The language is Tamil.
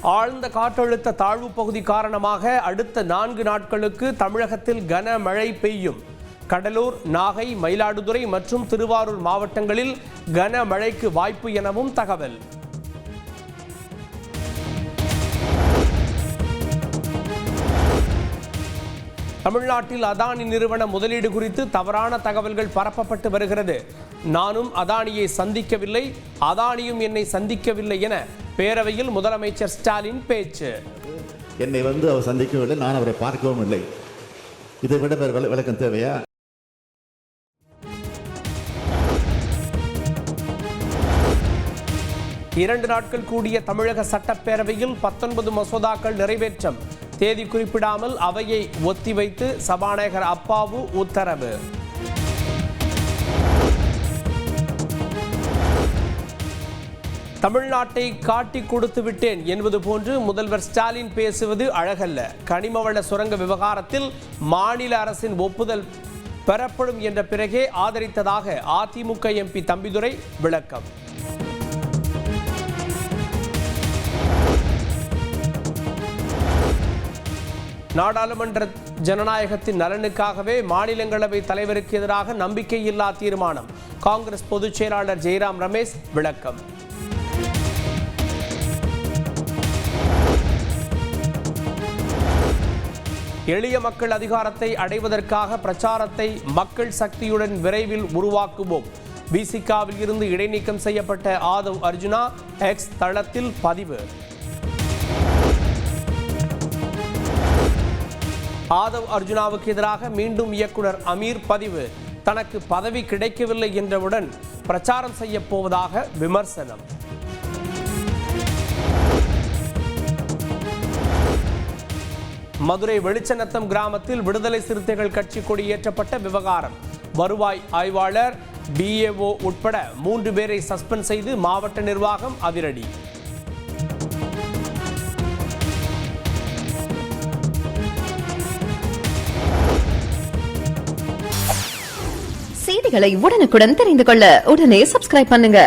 ஆழ்ந்த காற்றழுத்த தாழ்வு பகுதி காரணமாக அடுத்த 4 நாட்களுக்கு தமிழகத்தில் கனமழை பெய்யும். கடலூர், நாகை, மயிலாடுதுறை மற்றும் திருவாரூர் மாவட்டங்களில் கனமழைக்கு வாய்ப்பு எனவும் தகவல். தமிழ்நாட்டில் அதானி நிறுவன முதலீடு குறித்து தவறான தகவல்கள் பரப்பப்பட்டு வருகிறது. நானும் அதானியை சந்திக்கவில்லை, அதானியும் என்னை சந்திக்கவில்லை என பேரவையில் முதலமைச்சர் ஸ்டாலின் பேச்சு. என்னை அவர் சந்திக்கவில்லை, நான் அவரை பார்க்கவும் இல்லை. இதை விட வேறு விளக்கம் தேவையா? இரண்டு நாட்கள் கூடிய தமிழக சட்டப்பேரவையில் 19 மசோதாக்கள் நிறைவேற்றம். தேதி குறிப்பிடாமல் அவையை ஒத்திவைத்து சபாநாயகர் அப்பாவு உத்தரவு. தமிழ்நாட்டை காட்டி கொடுத்து விட்டேன் என்பது போன்று முதல்வர் ஸ்டாலின் பேசுவது அழகல்ல. கனிமவள சுரங்க விவகாரத்தில் மாநில அரசின் ஒப்புதல் பெறப்படும் என்ற பிறகே ஆதரித்ததாக அதிமுக எம்பி தம்பிதுரை விளக்கம். நாடாளுமன்ற ஜனநாயகத்தின் நலனுக்காகவே மாநிலங்களவை தலைவருக்கு எதிராக நம்பிக்கையில்லா தீர்மானம். காங்கிரஸ் பொதுச் செயலாளர் ஜெய்ராம் ரமேஷ் விளக்கம். எளிய மக்கள் அதிகாரத்தை அடைவதற்காக பிரச்சாரத்தை மக்கள் சக்தியுடன் விரைவில் உருவாக்குவோம். விசிகாவில் இருந்து இடைநீக்கம் செய்யப்பட்ட ஆதவ் அர்ஜுனா எக்ஸ் தளத்தில் பதிவு. ஆதவ் அர்ஜுனாவுக்கு எதிராக மீண்டும் இயக்குனர் அமீர் பதிவு. தனக்கு பதவி கிடைக்கவில்லை என்றவுடன் பிரச்சாரம் செய்ய போவதாக விமர்சனம். மதுரை வெளிச்சநத்தம் கிராமத்தில் விடுதலை சிறுத்தைகள் கட்சி கொடி ஏற்றப்பட்ட விவகாரம். வருவாய் ஆய்வாளர், BAO உட்பட 3 பேரை சஸ்பெண்ட் செய்து மாவட்ட நிர்வாகம் அதிரடி. செய்திகளை உடனுக்குடன் தெரிந்து கொள்ள உடனே சப்ஸ்கிரைப் பண்ணுங்க.